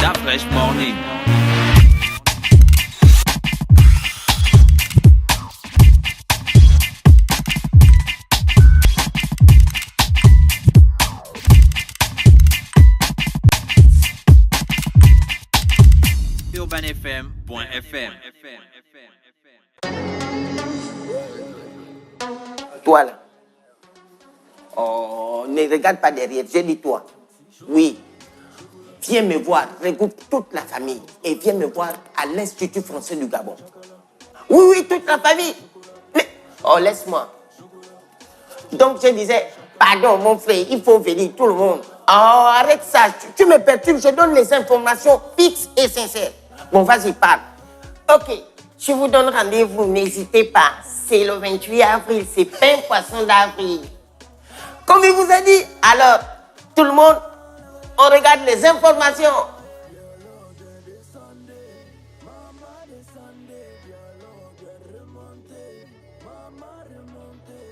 La Fresh Morning. UrbanFM.fm. Toi là. Oh, ne regarde pas derrière, je dis toi. Oui. Viens me voir, regroupe toute la famille et viens me voir à l'Institut français du Gabon. Oui, toute la famille. Mais, oh, laisse-moi. Donc, je disais, pardon, mon frère, il faut venir, tout le monde. Oh, arrête ça, tu me perturbes, je donne les informations fixes et sincères. Bon, vas-y, parle. Ok, je vous donne rendez-vous, n'hésitez pas. C'est le 28 avril, c'est pain poisson d'avril. Comme il vous a dit, alors, tout le monde, on regarde les informations.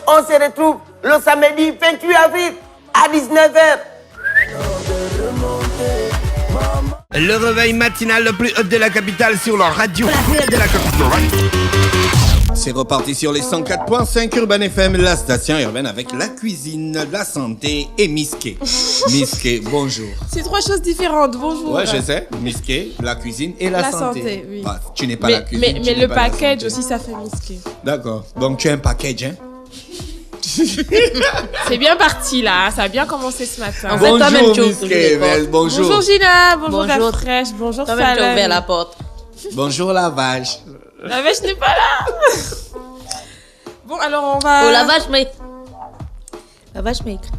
On se retrouve le samedi 28 avril à 19h. Le réveil matinal le plus haut de la capitale sur la radio. La plus haute de la capitale. C'est reparti sur les 104.5 Urban FM, la station urbaine avec la cuisine, la santé et Miské. Miské, bonjour. C'est trois choses différentes, bonjour. Ouais, je sais. Miské, la cuisine et la santé. Oui. Bah, tu n'es pas la cuisine. Mais le package aussi, ça fait Miské. D'accord. Donc tu as un package, hein? C'est bien parti là, ça a bien commencé ce matin. Bonjour Miské, bonjour. Bonjour Gina, bonjour la fraîche, bonjour Fallon. Toi-même tu as ouvert la porte. Bonjour la vache. La vache n'est pas là. Bon alors on va... Oh la vache m'a écrit.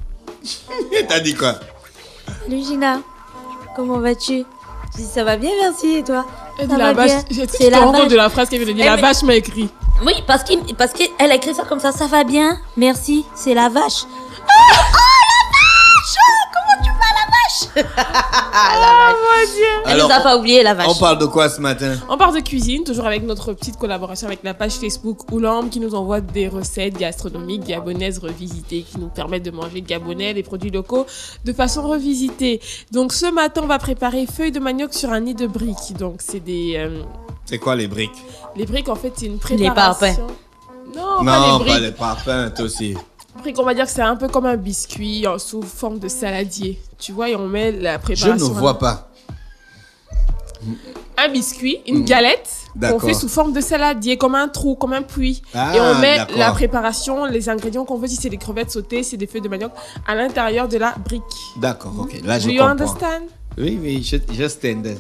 T'as dit quoi? Salut Gina, comment vas-tu? Je dis ça va bien, merci, et toi? Elle Ça dit va la vache, bien. j'ai C'est la tout entendu vache. de la phrase qu'elle vient de dire, la vache m'a écrit. Oui, parce qu'elle a écrit ça comme ça va bien, merci, c'est la vache. Oh mon Dieu. Elle nous a pas oublié la vache. On parle de quoi ce matin? On parle de cuisine, toujours avec notre petite collaboration avec la page Facebook Oulambe qui nous envoie des recettes gastronomiques gabonaises revisitées qui nous permettent de manger gabonais, des produits locaux de façon revisitée. Donc ce matin, on va préparer feuilles de manioc sur un nid de briques. Donc c'est des... C'est quoi les briques? Les briques, en fait, c'est une préparation... Les parpaings. Non, pas les parpaings, toi aussi. Briques, on va dire que c'est un peu comme un biscuit sous forme de saladier. Tu vois, et on met la Je préparation... ne vois pas. Un biscuit, une galette qu'on fait sous forme de saladier, comme un trou, comme un puits. Ah, et on met d'accord. la préparation, les ingrédients qu'on veut, si c'est des crevettes sautées, c'est des feuilles de manioc, à l'intérieur de la brique. D'accord, ok. Là, je Do you comprends. understand? Oui, je stand.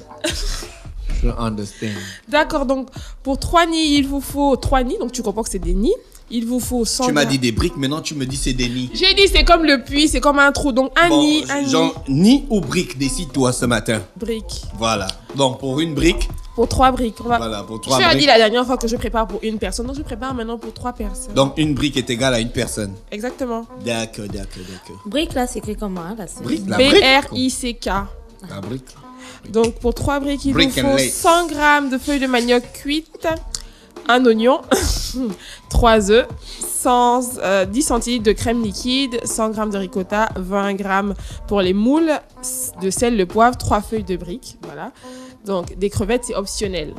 Je understand. D'accord, donc pour 3 nids, il vous faut 3 nids, donc tu comprends que c'est des nids. Il vous faut 100 Tu m'as grammes. dit des briques, maintenant tu me dis c'est des nids. J'ai dit c'est comme le puits, c'est comme un trou, donc un nid, genre, nid ou briques, décide-toi ce matin. brique. Voilà. Donc pour une brique, Pour 3 briques. voilà, pour 3 Tu as dit briques. la dernière fois que je prépare pour une personne, donc je prépare maintenant pour 3 personnes. Donc une brique est égale à une personne. Exactement. D'accord. Brique là, c'est écrit comment là? Brique, la brique. B-R-I-C-K. La brique. Donc pour 3 briques, il Brick vous and faut lace. 100 grammes de feuilles de manioc cuites, un oignon, 3 œufs, 10 centilitres de crème liquide, 100 grammes de ricotta, 20 grammes pour les moules, de sel, le poivre, 3 feuilles de briques. Voilà. Donc des crevettes, c'est optionnel.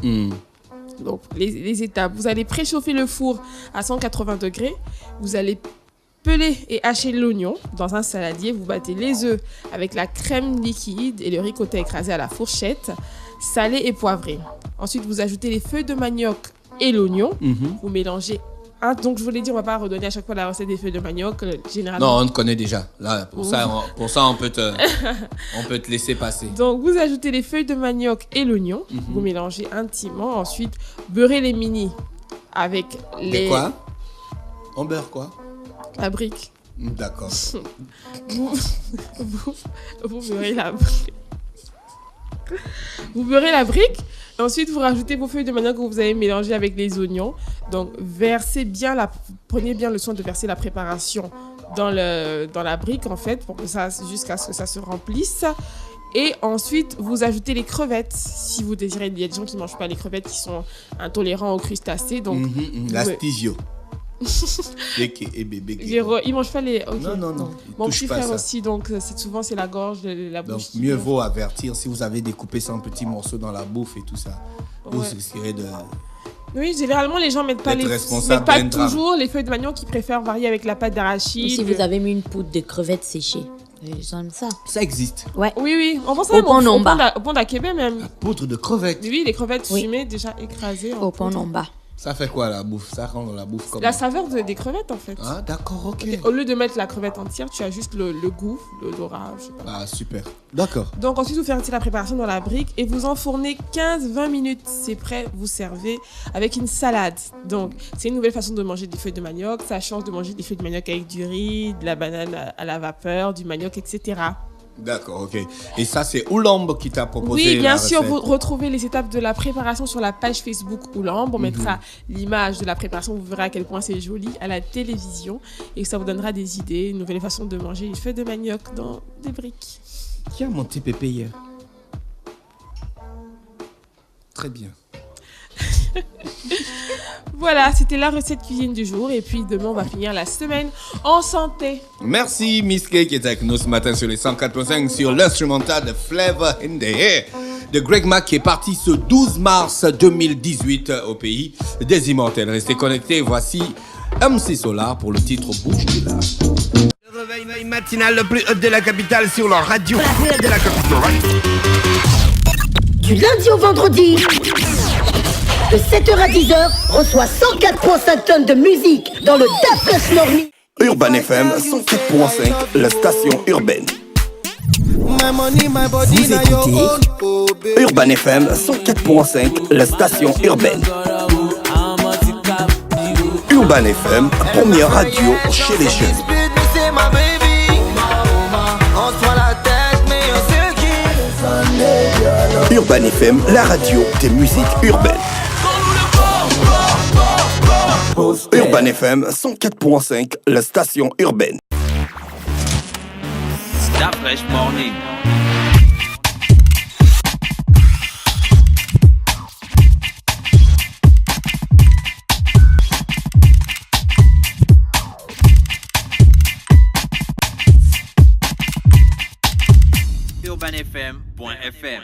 Donc les étapes, vous allez préchauffer le four à 180 degrés, vous allez peler et hacher l'oignon dans un saladier, vous battez les œufs avec la crème liquide et le ricotta écrasé à la fourchette, salé et poivré. Ensuite, vous ajoutez les feuilles de manioc et l'oignon, vous mélangez. Donc je vous l'ai dit, on va pas redonner à chaque fois la recette des feuilles de manioc, généralement. Non, on te connaît déjà. Là, pour ça, on peut te laisser passer. Donc vous ajoutez les feuilles de manioc et l'oignon, vous mélangez intimement. Ensuite, beurrez les mini avec les... Et quoi? On beurre quoi? La brique. D'accord. Vous beurrez la brique. Vous beurrez la brique. Et ensuite, vous rajoutez vos feuilles de manioc que vous avez mélangées avec les oignons. Donc, prenez bien le soin de verser la préparation dans la brique, en fait, jusqu'à ce que ça se remplisse. Et ensuite, vous ajoutez les crevettes. Si vous désirez, il y a des gens qui ne mangent pas les crevettes, qui sont intolérants aux crustacés. Donc, L'astisio. Et bébé. Ils mangent pas les. Okay. Non. Mon Touche petit pas frère ça. aussi, donc souvent c'est la gorge, la bouche. Donc qui mieux gonfle. vaut avertir si vous avez découpé ça en petits morceaux dans la bouffe et tout ça. Vous Ouais. risquerez de... Oui, généralement les gens mettent pas D'être responsable mettent pas d'un drame. toujours les feuilles de manioc, qui préfèrent varier avec la pâte Ou d'arachide. si vous avez mis une poudre de crevettes séchées. J'aime ça. Ça existe. Ouais. Oui, on pense Au même pont Nomba. au pont d'Akébé même. Poudre de crevettes. Oui, les crevettes Oui. fumées déjà écrasées. Au pont Nomba. Ça fait quoi la bouffe? Ça rend la bouffe comme... La saveur des crevettes en fait. Ah d'accord, ok. Au lieu de mettre la crevette entière, tu as juste le goût, l'odorat, je sais pas. Ah super. D'accord. Donc ensuite, vous faites la préparation dans la brique et vous enfournez 15-20 minutes. C'est prêt, vous servez avec une salade. Donc, c'est une nouvelle façon de manger des feuilles de manioc. Ça change de manger des feuilles de manioc avec du riz, de la banane à la vapeur, du manioc, etc. D'accord, ok. Et ça, c'est Oulambe qui t'a proposé Oui, bien la sûr, recette. vous retrouvez les étapes de la préparation sur la page Facebook Oulambe. On mettra l'image de la préparation, vous verrez à quel point c'est joli à la télévision et ça vous donnera des idées, une nouvelle façon de manger les feuilles de manioc dans des briques. Qui a monté Pépé hier? Très bien. Voilà, c'était la recette cuisine du jour et puis demain on va finir la semaine en santé. Merci Miss K qui est avec nous ce matin sur les 104.5 sur l'instrumental de Flavor in the Air de Greg Mack qui est parti ce 12 mars 2018 au pays des immortels. Restez connectés, voici MC Solar pour le titre Bouge de là. Le réveil matinal le plus haut de la capitale sur leur radio. La plus haute de la capitale. Du lundi au vendredi, de 7h à 10h, reçoit 104.5 tonnes de musique dans le Da Fresh Morning. Urban FM 104.5, la station urbaine. Vous écoutez Urban FM 104.5, la station urbaine. Urban FM, première radio chez les jeunes. Urban FM, la radio des musiques urbaines. Urban FM 104.5, la station urbaine. Star Fresh Morning. UrbanFM.fm